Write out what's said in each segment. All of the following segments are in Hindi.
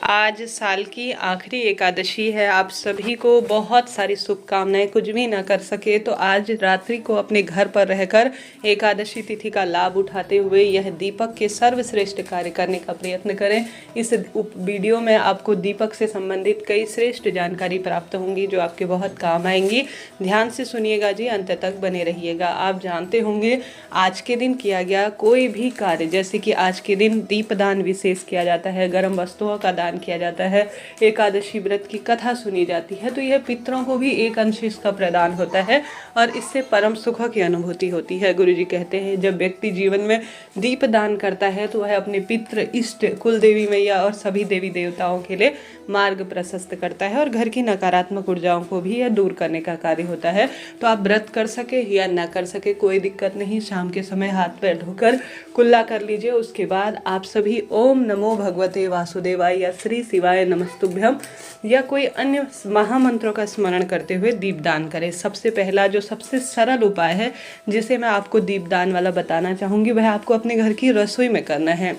आज साल की आखिरी एकादशी है। आप सभी को बहुत सारी शुभकामनाएं। कुछ भी ना कर सके तो आज रात्रि को अपने घर पर रहकर एकादशी तिथि का लाभ उठाते हुए यह दीपक के सर्वश्रेष्ठ कार्य करने का प्रयत्न करें। इस वीडियो में आपको दीपक से संबंधित कई श्रेष्ठ जानकारी प्राप्त होंगी जो आपके बहुत काम आएंगी। ध्यान से सुनिएगा जी, अंत तक बने रहिएगा। आप जानते होंगे आज के दिन किया गया कोई भी कार्य, जैसे कि आज के दिन दीपदान विशेष किया जाता है, गर्म वस्तुओं का दान किया जाता है, एकादशी व्रत की कथा सुनी जाती है, तो यह पितरों को भी एक अंश इसका प्रदान होता है और इससे परम सुख की अनुभूति होती है। गुरुजी कहते हैं जब व्यक्ति जीवन में दीप दान करता है तो वह अपने पितृ, इष्ट, कुल देवी मैया और सभी देवी देवताओं के लिए मार्ग प्रशस्त करता है और घर की नकारात्मक ऊर्जाओं को भी यह दूर करने का कार्य होता है। तो आप व्रत कर सके या ना कर सके कोई दिक्कत नहीं, शाम के समय हाथ पैर धोकर कुल्ला कर लीजिए। उसके बाद आप सभी ओम नमो भगवते वासुदेवाय या श्री शिवाय नमस्तुभ्यम या कोई अन्य महामंत्रों का स्मरण करते हुए दीपदान करें। सबसे पहला जो सबसे सरल उपाय है जिसे मैं आपको दीपदान वाला बताना चाहूँगी वह आपको अपने घर की रसोई में करना है।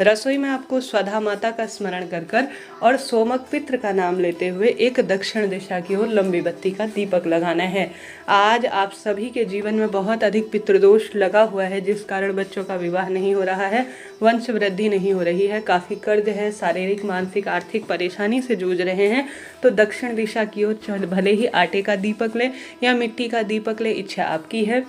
रसोई में आपको स्वधा माता का स्मरण कर कर और सोमक पित्र का नाम लेते हुए एक दक्षिण दिशा की ओर लंबी बत्ती का दीपक लगाना है। आज आप सभी के जीवन में बहुत अधिक पितृदोष लगा हुआ है जिस कारण बच्चों का विवाह नहीं हो रहा है, वंश वृद्धि नहीं हो रही है, काफ़ी कर्ज है, शारीरिक मानसिक आर्थिक परेशानी से जूझ रहे हैं। तो दक्षिण दिशा की ओर भले ही आटे का दीपक लें या मिट्टी का दीपक लें, इच्छा आपकी है।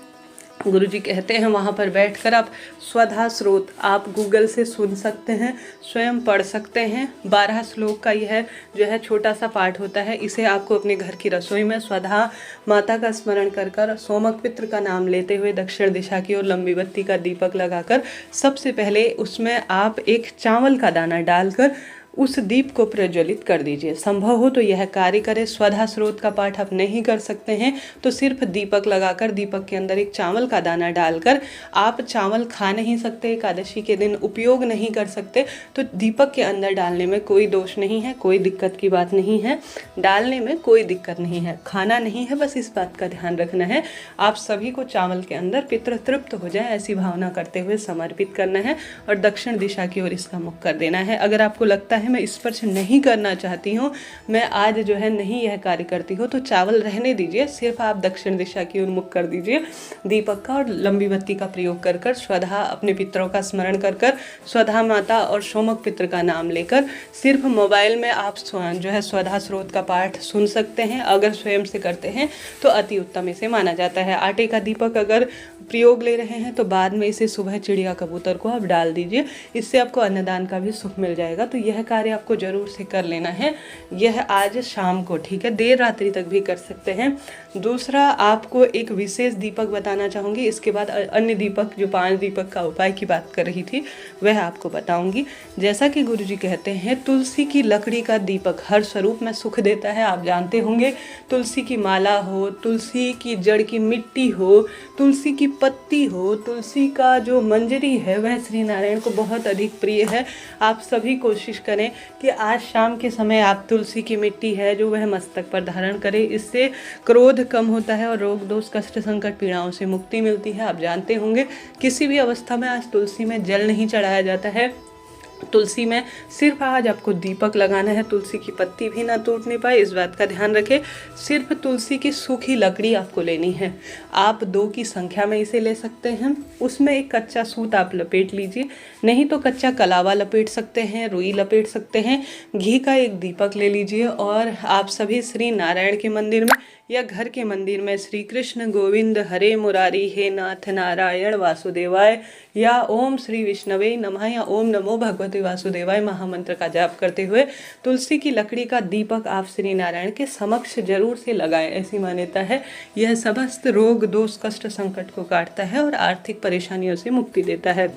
गुरुजी कहते हैं वहाँ पर बैठकर आप स्वधा स्रोत आप गूगल से सुन सकते हैं, स्वयं पढ़ सकते हैं। 12 श्लोक का यह जो है छोटा सा पाठ होता है। इसे आपको अपने घर की रसोई में स्वधा माता का स्मरण कर कर सोमक पित्र का नाम लेते हुए दक्षिण दिशा की ओर लंबी बत्ती का दीपक लगाकर सबसे पहले उसमें आप एक चावल का दाना डालकर उस दीप को प्रज्वलित कर दीजिए। संभव हो तो यह कार्य करें। स्वधा स्रोत का पाठ आप नहीं कर सकते हैं तो सिर्फ दीपक लगाकर दीपक के अंदर एक चावल का दाना डालकर, आप चावल खा नहीं सकते, एकादशी के दिन उपयोग नहीं कर सकते, तो दीपक के अंदर डालने में कोई दोष नहीं है, कोई दिक्कत की बात नहीं है, डालने में कोई दिक्कत नहीं है, खाना नहीं है, बस इस बात का ध्यान रखना है। आप सभी को चावल के अंदर पितृ तृप्त हो जाए ऐसी भावना करते हुए समर्पित करना है और दक्षिण दिशा की ओर इसका मुख कर देना है। अगर आपको लगता है मैं स्पर्श नहीं करना चाहती हूँ, मैं आज जो है नहीं यह कार्य करती हूँ, तो चावल रहने दीजिए, सिर्फ आप दक्षिण दिशा की ओर मुख कर दीजिए दीपक का और लंबी बत्ती का प्रयोग कर कर स्वधा अपने पितरों का स्मरण कर कर स्वधा माता और सोमक पित्र का नाम लेकर सिर्फ मोबाइल में आप जो है स्वधा स्रोत का पाठ सुन सकते हैं। अगर स्वयं से करते हैं तो अति उत्तम इसे माना जाता है। आटे का दीपक अगर प्रयोग ले रहे हैं तो बाद में इसे सुबह चिड़िया कबूतर को आप डाल दीजिए, इससे आपको अन्नदान का भी सुख मिल जाएगा। तो यह कार्य आपको जरूर से कर लेना है। यह आज शाम को, ठीक है, देर रात्रि तक भी कर सकते हैं। दूसरा आपको एक विशेष दीपक बताना चाहूँगी, इसके बाद अन्य दीपक जो 5 दीपक का उपाय की बात कर रही थी वह आपको बताऊंगी। जैसा कि गुरुजी कहते हैं तुलसी की लकड़ी का दीपक हर स्वरूप में सुख देता है। आप जानते होंगे तुलसी की माला हो, तुलसी की जड़ की मिट्टी हो, तुलसी की पत्ती हो, तुलसी का जो मंजरी है वह श्री नारायण को बहुत अधिक प्रिय है। आप सभी कोशिश करें कि आज शाम के समय आप तुलसी की मिट्टी है जो वह मस्तक पर धारण करें। इससे क्रोध कम होता है और रोग दोष कष्ट संकट पीड़ाओं से मुक्ति मिलती है। आप जानते होंगे किसी भी अवस्था में आज तुलसी में जल नहीं चढ़ाया जाता है, तुलसी में सिर्फ आज आपको दीपक लगाना है। तुलसी की पत्ती भी ना टूटने पाए इस बात का ध्यान रखें। सिर्फ तुलसी की सूखी लकड़ी आपको लेनी है। आप 2 की संख्या में इसे ले सकते हैं। उसमें एक कच्चा सूत आप लपेट लीजिए, नहीं तो कच्चा कलावा लपेट सकते हैं, रुई लपेट सकते हैं। घी का एक दीपक ले लीजिए और आप सभी श्री नारायण के मंदिर में या घर के मंदिर में श्री कृष्ण गोविंद हरे मुरारी हे नाथ नारायण वासुदेवाय या ओम श्री विष्णवे नमः या ओम नमो भगवते वासुदेवाय महामंत्र का जाप करते हुए तुलसी की लकड़ी का दीपक आप श्री नारायण के समक्ष जरूर से लगाएं। ऐसी मान्यता है यह समस्त रोग दोष कष्ट संकट को काटता है और आर्थिक परेशानियों से मुक्ति देता है।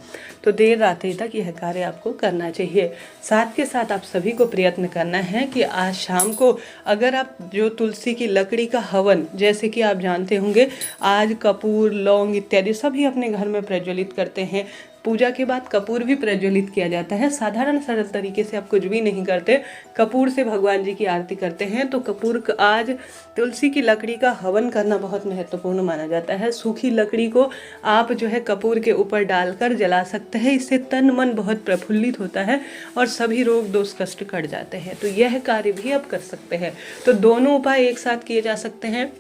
तो देर रात्रि तक यह कार्य आपको करना चाहिए। साथ के साथ आप सभी को प्रयत्न करना है कि आज शाम को अगर आप जो तुलसी की लकड़ी का हवन, जैसे कि आप जानते होंगे आज कपूर लौंग इत्यादि सभी अपने घर में प्रज्वलित करते हैं, पूजा के बाद कपूर भी प्रज्वलित किया जाता है। साधारण सरल तरीके से आप कुछ भी नहीं करते, कपूर से भगवान जी की आरती करते हैं। तो कपूर आज तुलसी की लकड़ी का हवन करना बहुत महत्वपूर्ण माना जाता है। सूखी लकड़ी को आप जो है कपूर के ऊपर डालकर जला सकते हैं। इससे तन मन बहुत प्रफुल्लित होता है और सभी रोग दोष कष्ट कट जाते हैं। तो यह कार्य भी आप कर सकते हैं। तो दोनों उपाय एक साथ किए जा सकते हैं,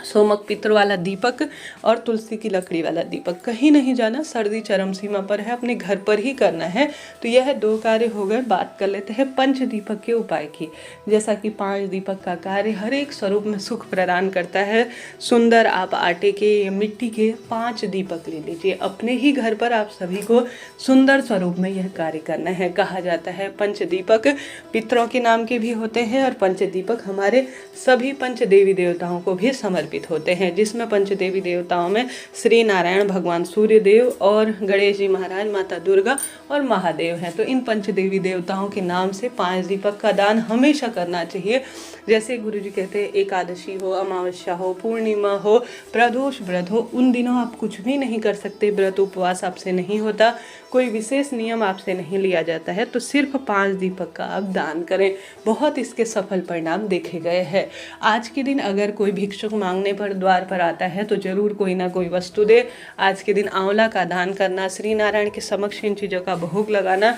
सोमक पित्र वाला दीपक और तुलसी की लकड़ी वाला दीपक। कहीं नहीं जाना, सर्दी चरम सीमा पर है, अपने घर पर ही करना है। तो यह 2 कार्य हो गए। बात कर लेते हैं पंच दीपक के उपाय की। जैसा कि 5 दीपक का कार्य हर एक स्वरूप में सुख प्रदान करता है। सुंदर आप आटे के या मिट्टी के 5 दीपक ले लीजिए। अपने ही घर पर आप सभी को सुंदर स्वरूप में यह कार्य करना है। कहा जाता है पंच दीपक पितरों के नाम के भी होते हैं और पंच दीपक हमारे सभी पंच देवी देवताओं को भी समर्पित होते हैं, जिसमें पंच देवी देवताओं में श्री नारायण भगवान सूर्य देव और गणेश जी महाराज, माता दुर्गा और महादेव हैं। तो इन पंच देवी देवताओं के नाम से 5 दीपक का दान हमेशा करना चाहिए। जैसे गुरु जी कहते हैं एकादशी हो, अमावस्या हो, पूर्णिमा हो, प्रदोष व्रत हो, उन दिनों आप कुछ भी नहीं कर सकते। व्रत उपवास आपसे नहीं होता, कोई विशेष नियम आपसे नहीं लिया जाता है। तो सिर्फ 5 दीपक का आप दान करें, बहुत इसके सफल परिणाम देखे गए हैं। आज के दिन अगर कोई भिक्षुक मांगने पर द्वार पर आता है तो जरूर कोई ना कोई वस्तु दे। आज के दिन आंवला का दान करना, श्री नारायण के समक्ष इन चीज़ों का भोग लगाना,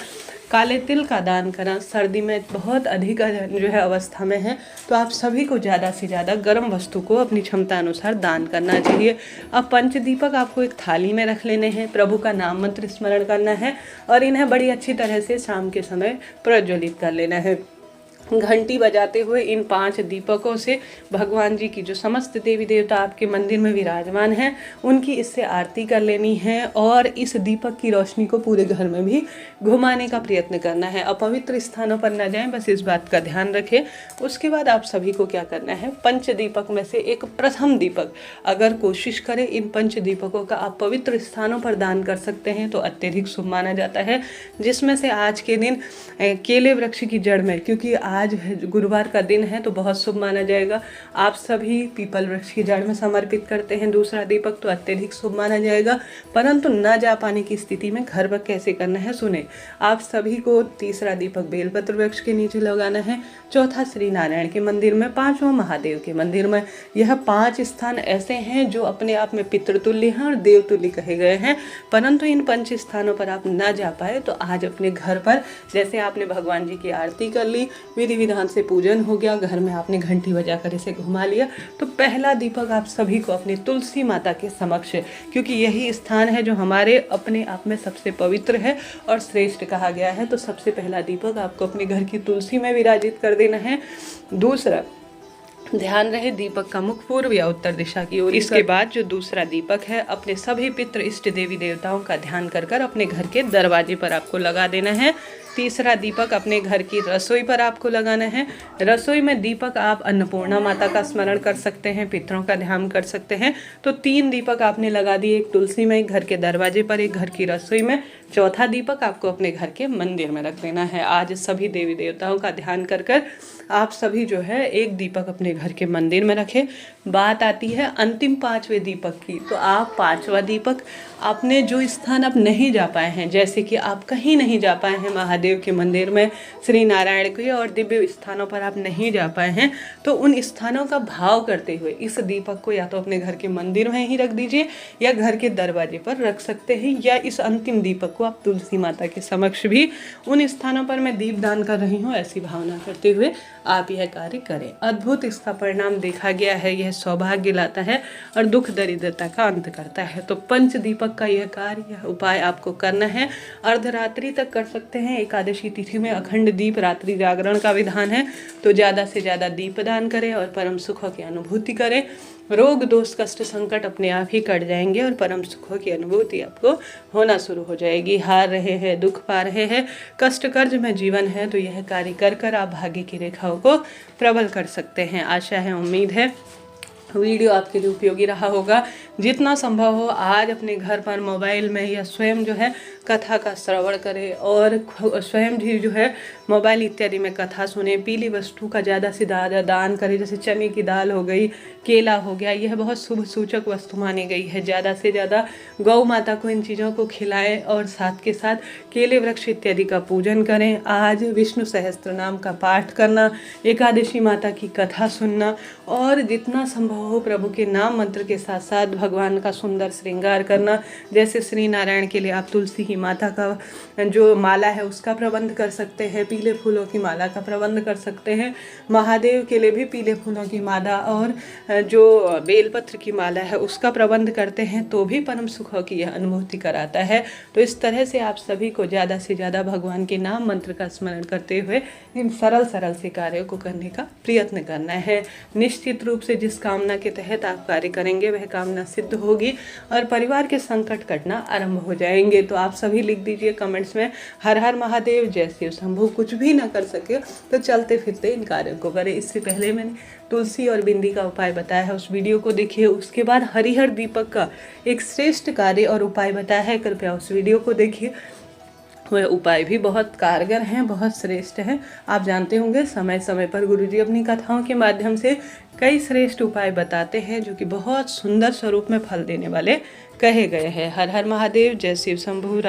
काले तिल का दान करना। सर्दी में बहुत अधिक जो है अवस्था में है, तो आप सभी को ज़्यादा से ज़्यादा गर्म वस्तु को अपनी क्षमता अनुसार दान करना चाहिए। अब पंचदीपक आपको एक थाली में रख लेने हैं, प्रभु का नाम मंत्र स्मरण करना है और इन्हें बड़ी अच्छी तरह से शाम के समय प्रज्वलित कर लेना है। घंटी बजाते हुए इन 5 दीपकों से भगवान जी की जो समस्त देवी देवता आपके मंदिर में विराजमान हैं उनकी इससे आरती कर लेनी है और इस दीपक की रोशनी को पूरे घर में भी घुमाने का प्रयत्न करना है। अपवित्र स्थानों पर न जाएं, बस इस बात का ध्यान रखें। उसके बाद आप सभी को क्या करना है, पंच दीपक में से एक प्रथम दीपक अगर कोशिश करें इन पंच दीपकों का आप पवित्र स्थानों पर दान कर सकते हैं तो अत्यधिक शुभ माना जाता है। जिसमें से आज के दिन केले वृक्ष की जड़ में, क्योंकि आज गुरुवार का दिन है तो बहुत शुभ माना जाएगा, आप सभी पीपल वृक्ष की जड़ में समर्पित करते हैं दूसरा दीपक तो अत्यधिक शुभ माना जाएगा। परंतु न जा पाने की स्थिति में घर पर कैसे करना है सुने। आप सभी को तीसरा दीपक बेलपत्र वृक्ष के नीचे लगाना है, चौथा श्री नारायण के मंदिर में, पांचवा महादेव के मंदिर में। यह 5 स्थान ऐसे हैं जो अपने आप में पितृतुल्य हैं और देवतुल्य कहे गए हैं। परंतु इन 5 स्थानों पर आप न जा पाए तो आज अपने घर पर जैसे आपने भगवान जी की आरती कर ली, विधि विधान से पूजन हो गया, घर में आपने घंटी बजाकर इसे घुमा लिया, तो पहला दीपक आप सभी को अपनी तुलसी माता के समक्ष, क्योंकि यही स्थान है जो हमारे अपने आप में सबसे पवित्र है और श्रेष्ठ कहा गया है, तो सबसे पहला दीपक आपको अपने घर की तुलसी में विराजित कर देना है। दूसरा, ध्यान रहे दीपक का मुख पूर्व या उत्तर दिशा की ओर। इसके बाद जो दूसरा दीपक है अपने सभी पितृ इष्ट देवी देवताओं का ध्यान कर कर अपने घर के दरवाजे पर आपको लगा देना है। तीसरा दीपक अपने घर की रसोई पर आपको लगाना है। रसोई में दीपक आप अन्नपूर्णा माता का स्मरण कर सकते हैं, पितरों का ध्यान कर सकते हैं। तो 3 दीपक आपने लगा दिए, एक तुलसी में, एक घर के दरवाजे पर, एक घर की रसोई में। चौथा दीपक आपको अपने घर के मंदिर में रख देना है। आज सभी देवी देवताओं का ध्यान कर कर आप सभी जो है एक दीपक अपने घर के मंदिर में रखें। बात आती है अंतिम 5वें दीपक की, तो आप 5वां दीपक आपने जो स्थान आप नहीं जा पाए हैं, जैसे कि आप कहीं नहीं जा पाए हैं महादेव के मंदिर में, श्री नारायण के और दिव्य स्थानों पर आप नहीं जा पाए हैं, तो उन स्थानों का भाव करते हुए इस दीपक को या तो अपने घर के मंदिर में ही रख दीजिए या घर के दरवाजे पर रख सकते हैं, या इस अंतिम दीपक को आप तुलसी माता के समक्ष भी उन स्थानों पर मैं दीप दान कर रही हूँ ऐसी भावना करते हुए आप यह कार्य करें। अद्भुत इसका परिणाम देखा गया है, यह सौभाग्य लाता है और दुख दरिद्रता का अंत करता है। तो पंच दीपक का यह कार्य, यह उपाय आपको करना है। अर्धरात्रि तक कर सकते हैं। एकादशी तिथि में अखंड दीप रात्रि जागरण का विधान है, तो ज़्यादा से ज़्यादा दीप दान करें और परम सुखों की अनुभूति करें। रोग दोष कष्ट संकट अपने आप ही कट जाएंगे और परम सुखों की अनुभूति आपको होना शुरू हो जाएगी। हार रहे हैं, दुख पा रहे हैं, कष्ट कर्ज में जीवन है, तो यह कार्य कर कर आप भाग्य की रेखाओं को प्रबल कर सकते हैं। आशा है, उम्मीद है वीडियो आपके लिए उपयोगी रहा होगा। जितना संभव हो आज अपने घर पर मोबाइल में या स्वयं जो है कथा का श्रवण करें और स्वयं भी जो है मोबाइल इत्यादि में कथा सुने। पीली वस्तु का ज़्यादा से ज़्यादा दान करें, जैसे चने की दाल हो गई, केला हो गया, यह बहुत शुभ सूचक वस्तु मानी गई है। ज़्यादा से ज़्यादा गौ माता को इन चीज़ों को खिलाएं और साथ के साथ केले वृक्ष इत्यादि का पूजन करें। आज विष्णु सहस्त्र नाम का पाठ करना, एकादशी माता की कथा सुनना और जितना संभव हो प्रभु के नाम मंत्र के साथ साथ भगवान का सुंदर श्रृंगार करना। जैसे श्री नारायण के लिए आप तुलसी की माता का जो माला है उसका प्रबंध कर सकते हैं, पीले फूलों की माला का प्रबंध कर सकते हैं। महादेव के लिए भी पीले फूलों की माला और जो बेलपत्र की माला है उसका प्रबंध करते हैं तो भी परम सुखों की यह अनुभूति कराता है। तो इस तरह से आप सभी को ज़्यादा से ज़्यादा भगवान के नाम मंत्र का स्मरण करते हुए इन सरल सरल से कार्यों को करने का प्रयत्न करना है। निश्चित रूप से जिस कामना के तहत आप कार्य करेंगे वह कामना सिद्ध होगी और परिवार के संकट कटना आरंभ हो जाएंगे। तो आप सभी लिख दीजिए कमेंट्स में हर हर महादेव, जय शिव शंभू। कुछ भी ना कर सके तो चलते फिरते इन कार्यों को करें। इससे पहले मैंने तुलसी और बिंदी का उपाय बताया है, उस वीडियो को देखिए। उसके बाद हरिहर दीपक का एक श्रेष्ठ कार्य और उपाय बताया है, कृपया उस वीडियो को देखिए। वह उपाय भी बहुत कारगर हैं, बहुत श्रेष्ठ हैं। आप जानते होंगे समय समय पर गुरुजी अपनी कथाओं के माध्यम से कई श्रेष्ठ उपाय बताते हैं जो कि बहुत सुंदर स्वरूप में फल देने वाले कहे गए हैं। हर हर महादेव, जय शिव शंभू।